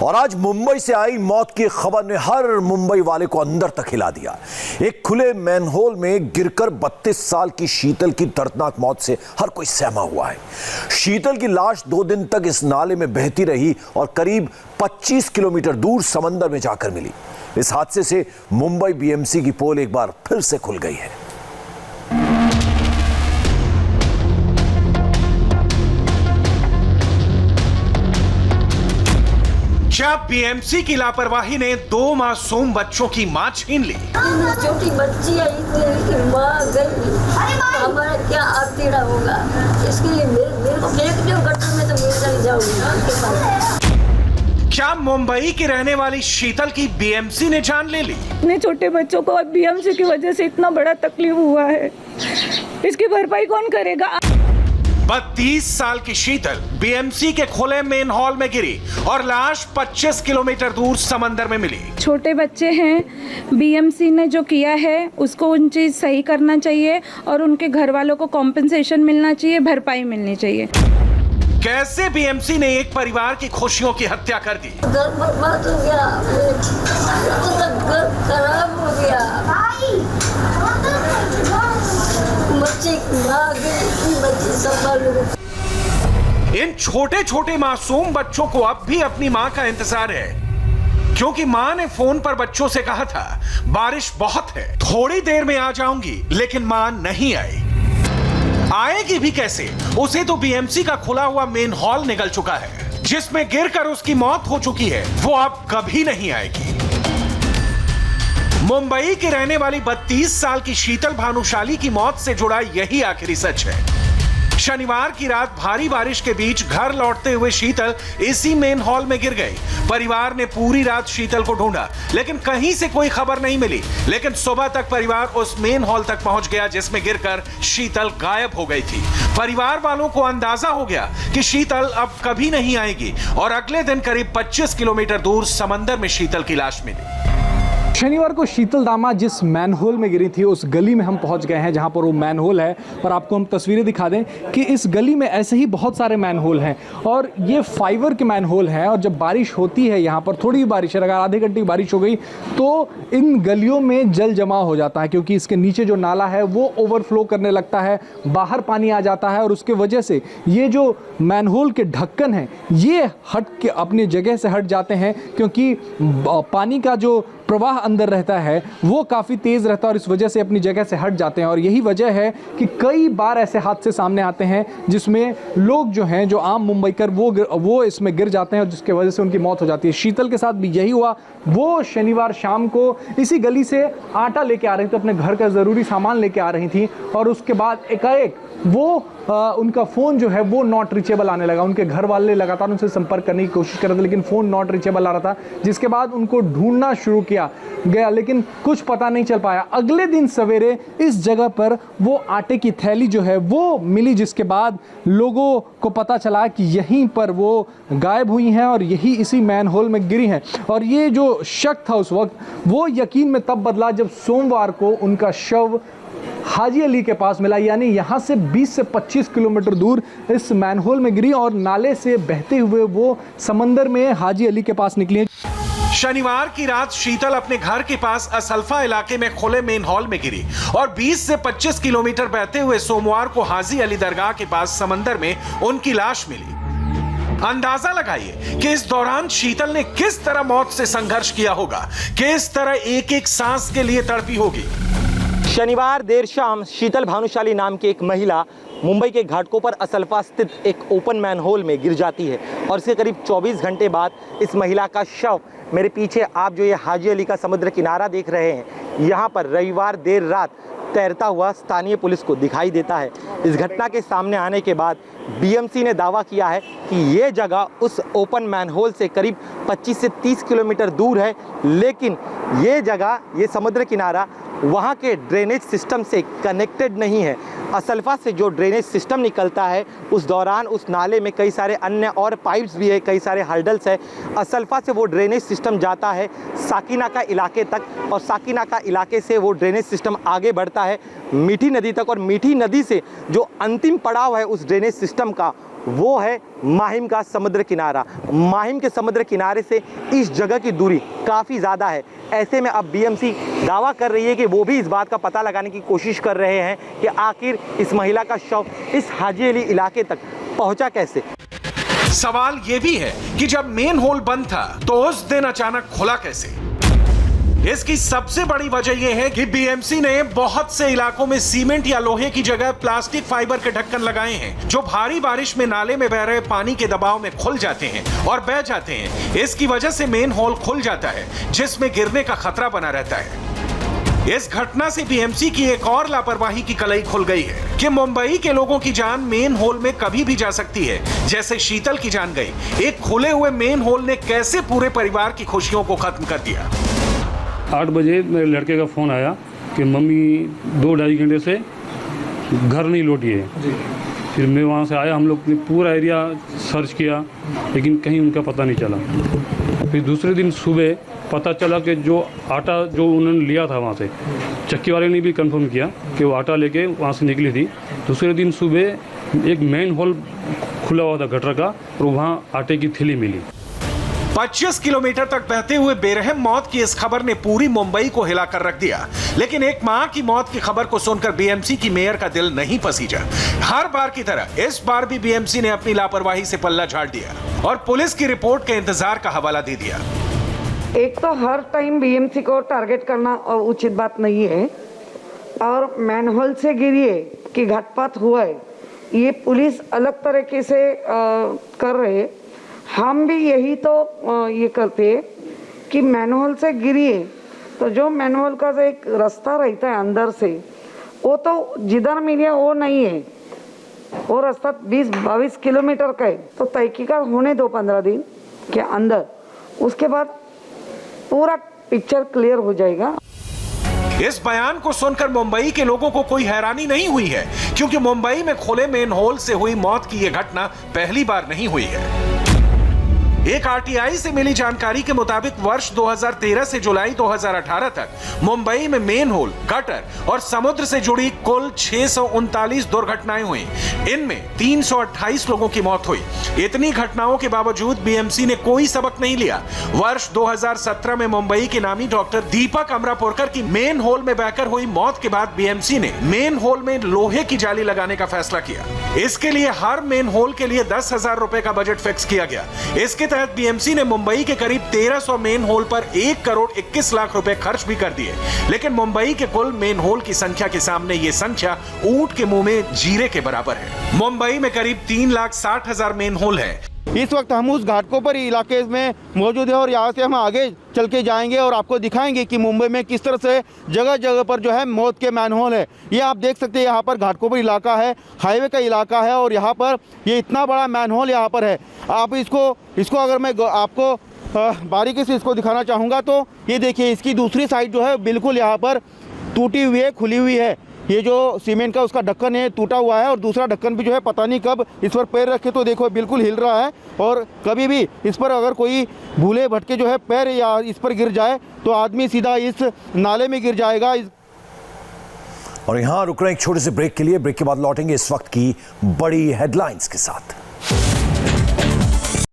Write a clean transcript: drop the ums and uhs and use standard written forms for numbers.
और आज मुंबई से आई मौत की खबर ने हर मुंबई वाले को अंदर तक हिला दिया। एक खुले मैनहोल में गिरकर 32 साल की शीतल की दर्दनाक मौत से हर कोई सहमा हुआ है। शीतल की लाश 2 दिन तक इस नाले में बहती रही और करीब 25 किलोमीटर दूर समंदर में जाकर मिली। इस हादसे से मुंबई बीएमसी की पोल एक बार फिर से खुल गई है। क्या बीएमसी की लापरवाही ने 2 मासूम बच्चों की मां छीन ली? छोटी बच्ची आई थी, मां गई, हमारा क्या आरतीड़ा होगा। इसके लिए मेरे को फेंक दो गटर में तो मैं चली जाऊंगी। क्या मुंबई की रहने वाली शीतल की बीएमसी ने जान ले ली? इतने छोटे बच्चों को अब बीएमसी की वजह से इतना बड़ा तकलीफ हुआ है, इसकी भरपाई कौन करेगा? 32 साल की शीतल बीएमसी के खुले मेन हॉल में गिरी और लाश 25 किलोमीटर दूर समंदर में मिली। छोटे बच्चे हैं, बीएमसी ने जो किया है उसको उन चीज सही करना चाहिए और उनके घर वालों को कॉम्पेंसेशन मिलना चाहिए, भरपाई मिलनी चाहिए। कैसे बीएमसी ने एक परिवार की खुशियों की हत्या कर दी? घर बर्बाद हो गया, घर खराब हो गया, बच्चे इन छोटे छोटे मासूम बच्चों को अब भी अपनी मां का इंतजार है, क्योंकि मां ने फोन पर बच्चों से कहा था बारिश बहुत है, थोड़ी देर में आ जाऊंगी, लेकिन मां नहीं आई। आएगी भी कैसे? उसे तो बीएमसी का खुला हुआ मेन हॉल निगल चुका है, जिसमें गिरकर उसकी मौत हो चुकी है। वो अब कभी नहीं आएगी। मुंबई के रहने वाली 32 साल की शीतल भानुशाली की मौत से जुड़ा यही आखिरी सच है। शनिवार की रात भारी बारिश के बीच घर लौटते हुए शीतल इसी मेन हॉल में गिर गई। परिवार ने पूरी रात शीतल को ढूंढा, लेकिन कहीं से कोई खबर नहीं मिली। लेकिन सुबह तक परिवार उस मेन हॉल तक पहुंच गया जिसमें गिरकर शीतल गायब हो गई थी। परिवार वालों को अंदाजा हो गया कि शीतल अब कभी नहीं आएगी और अगले दिन करीब 25 किलोमीटर दूर समंदर में शीतल की लाश मिली। शनिवार को शीतल दामा जिस मैनहोल में गिरी थी उस गली में हम पहुंच गए हैं जहां पर वो मैनहोल है, और आपको हम तस्वीरें दिखा दें कि इस गली में ऐसे ही बहुत सारे मैनहोल हैं और ये फाइबर के मैनहोल हैं। और जब बारिश होती है यहाँ पर, थोड़ी बारिश है, अगर आधे घंटे की बारिश हो गई तो इन गलियों में जल जमा हो जाता है, क्योंकि इसके नीचे जो नाला है वो ओवरफ्लो करने लगता है, बाहर पानी आ जाता है और उसके वजह से ये जो मैनहोल के ढक्कन हैं ये हट के अपनी जगह से हट जाते हैं, क्योंकि पानी का जो प्रवाह अंदर रहता है वो काफ़ी तेज़ रहता है और इस वजह से अपनी जगह से हट जाते हैं। और यही वजह है कि कई बार ऐसे हादसे सामने आते हैं जिसमें लोग जो हैं, जो आम मुंबईकर, वो इसमें गिर जाते हैं और जिसके वजह से उनकी मौत हो जाती है। शीतल के साथ भी यही हुआ। वो शनिवार शाम को इसी गली से आटा लेके आ रही थी, अपने घर का ज़रूरी सामान लेके आ रही थी, और उसके बाद एकाएक वो उनका फ़ोन जो है वो नॉट रीचेबल आने लगा। उनके घर वाले लगातार उनसे संपर्क करने की कोशिश कर रहे थे, लेकिन फ़ोन नॉट रीचेबल आ रहा था, जिसके बाद उनको ढूंढना शुरू किया गया, लेकिन कुछ पता नहीं चल पाया। अगले दिन सवेरे इस जगह पर वो आटे की थैली जो है वो मिली, जिसके बाद लोगों को पता चला कि यहीं पर वो गायब हुई हैं और यही इसी मैनहोल में गिरी हैं। और ये जो शक था उस वक्त, वो यकीन में तब बदला जब सोमवार को उनका शव हाजी अली के पास मिला, यानी यहाँ से 20 से 25 किलोमीटर दूर इस मैनहोल में गिरी और नाले से बहते हुए वो समंदर में हाजी अली के पास निकली। शनिवार की रात शीतल अपने घर के पास असल्फा इलाके में खुले मेन हॉल में गिरी और 20 से 25 किलोमीटर बहते हुए सोमवार को हाजी अली दरगाह के पास समंदर में उनकी लाश मिली। अंदाजा लगाइए कि इस दौरान शीतल ने किस तरह मौत से संघर्ष किया होगा, किस तरह एक एक सांस के लिए तड़पी होगी। शनिवार देर शाम शीतल भानुशाली नाम की एक महिला मुंबई के घाटकोपर पर असल्फा स्थित एक ओपन मैनहोल में गिर जाती है और इसके करीब 24 घंटे बाद इस महिला का शव मेरे पीछे आप जो ये हाजी अली का समुद्र किनारा देख रहे हैं, यहाँ पर रविवार देर रात तैरता हुआ स्थानीय पुलिस को दिखाई देता है। इस घटना के सामने आने के बाद बीएमसी ने दावा किया है कि ये जगह उस ओपन मैनहोल से करीब 25 से 30 किलोमीटर दूर है, लेकिन ये जगह, ये समुद्र किनारा वहाँ के ड्रेनेज सिस्टम से कनेक्टेड नहीं है। असल्फा से जो ड्रेनेज सिस्टम निकलता है उस दौरान उस नाले में कई सारे अन्य और पाइप्स भी है, कई सारे हर्डल्स है। असल्फा से वो ड्रेनेज सिस्टम जाता है साकिनाका इलाके तक और साकिनाका इलाके से वो ड्रेनेज सिस्टम आगे बढ़ता है मीठी नदी तक, और मीठी नदी से जो अंतिम पड़ाव है उस ड्रेनेज सिस्टम का वो है माहिम का समुद्र किनारा। माहिम के समुद्र किनारे से इस जगह की दूरी काफ़ी ज़्यादा है। ऐसे में अब बीएमसी दावा कर रही है कि वो भी इस बात का पता लगाने की कोशिश कर रहे हैं कि आखिर इस महिला का शव इस हाजी अली इलाके तक पहुंचा कैसे। सवाल ये भी है कि जब मेन होल बंद था तो उस दिन अचानक खुला कैसे। इसकी सबसे बड़ी वजह यह है कि बीएमसी ने बहुत से इलाकों में सीमेंट या लोहे की जगह प्लास्टिक फाइबर के ढक्कन लगाए हैं जो भारी बारिश में नाले में बह रहे पानी के दबाव में खुल जाते हैं और बह जाते हैं। इसकी वजह से मेन होल खुल जाता है जिसमें गिरने का खतरा बना रहता है। इस घटना से बीएमसी की एक और लापरवाही की कलई खुल गई है कि मुंबई के लोगों की जान मेन होल में कभी भी जा सकती है, जैसे शीतल की जान गई। एक खुले हुए मेन होल ने कैसे पूरे परिवार की खुशियों को खत्म कर दिया। 8 बजे मेरे लड़के का फ़ोन आया कि मम्मी 2-2.5 घंटे से घर नहीं लौटी है। फिर मैं वहाँ से आया, हम लोग ने पूरा एरिया सर्च किया लेकिन कहीं उनका पता नहीं चला। फिर दूसरे दिन सुबह पता चला कि जो आटा जो उन्होंने लिया था वहाँ से, चक्की वाले ने भी कंफर्म किया कि वो आटा लेके वहाँ से निकली थी। दूसरे दिन सुबह एक मेन होल खुला हुआ था गटर का और वहाँ आटे की थैली मिली। 25 किलोमीटर तक बहते हुए बेरहम मौत की इस खबर ने पूरी मुंबई को हिलाकर रख दिया। लेकिन एक मां की मौत की खबर को सुनकर बीएमसी की मेयर का दिल नहीं पसीजा। हर बार की तरह इस बार भी बीएमसी ने अपनी लापरवाही से पल्ला झाड़ दिया और पुलिस की रिपोर्ट के इंतजार का हवाला दे दिया। एक तो हर टाइम बीएमसी को टारगेट करना उचित बात नहीं है, और मैनहोल से गिरिए कि घातपात हुआ है, ये पुलिस अलग तरीके से कर रहे। हम भी यही तो ये करते हैं कि मैनहोल से गिरिए तो जो मैनहोल का जो एक रास्ता रहता है अंदर से, वो तो जिधर मिलिए वो नहीं है, वो रास्ता 20-22 किलोमीटर का है। तो तहकीकात होने दो 15 दिन के अंदर, उसके बाद पूरा पिक्चर क्लियर हो जाएगा। इस बयान को सुनकर मुंबई के लोगों को कोई हैरानी नहीं हुई है, क्योंकि मुंबई में खुले मेन होल से हुई मौत की यह घटना पहली बार नहीं हुई है। एक आरटीआई से मिली जानकारी के मुताबिक वर्ष 2013 से जुलाई 2018 तक मुंबई में मेन होल, गटर और समुद्र से जुड़ी कुल 639 दुर्घटनाएं हुई। इनमें 328 लोगों की मौत हुई। इतनी घटनाओं के बावजूद बीएमसी ने कोई सबक नहीं लिया। वर्ष 2017 में मुंबई के नामी डॉक्टर दीपक अमरापुरकर की मेन होल में बहकर हुई मौत के बाद बीएमसी ने मेन होल में लोहे की जाली लगाने का फैसला किया। इसके लिए हर मेन होल के लिए 10,000 रुपए का बजट फिक्स किया गया। इसके तहत बीएमसी ने मुंबई के करीब 1300 मेन होल पर 1 करोड़ 21 लाख रुपए खर्च भी कर दिए। लेकिन मुंबई के कुल मेन होल की संख्या के सामने ये संख्या ऊंट के मुंह में जीरे के बराबर है। मुंबई में करीब 3,60,000 मेन होल है। इस वक्त हम उस घाटकोपर इलाके में मौजूद है और यहाँ से हम आगे चल के जाएंगे और आपको दिखाएंगे कि मुंबई में किस तरह से जगह जगह पर जो है मौत के मैनहोल है। ये आप देख सकते हैं, यहाँ पर घाटकोपर इलाका है, हाईवे का इलाका है और यहाँ पर ये इतना बड़ा मैनहोल यहाँ पर है। आप इसको अगर मैं आपको बारीकी से इसको दिखाना चाहूँगा तो ये देखिए, इसकी दूसरी साइड जो है बिल्कुल यहाँ पर टूटी हुई है, खुली हुई है। ये जो सीमेंट का उसका ढक्कन है टूटा हुआ है और दूसरा ढक्कन भी जो है पता नहीं कब इस पर पैर रखे तो देखो बिल्कुल हिल रहा है, और कभी भी इस पर अगर कोई भूले भटके जो है पैर या इस पर गिर जाए तो आदमी सीधा इस नाले में गिर जाएगा। और यहां रुक रहे एक छोटे से ब्रेक के लिए। ब्रेक के बाद लौटेंगे इस वक्त की बड़ी हेडलाइंस के साथ।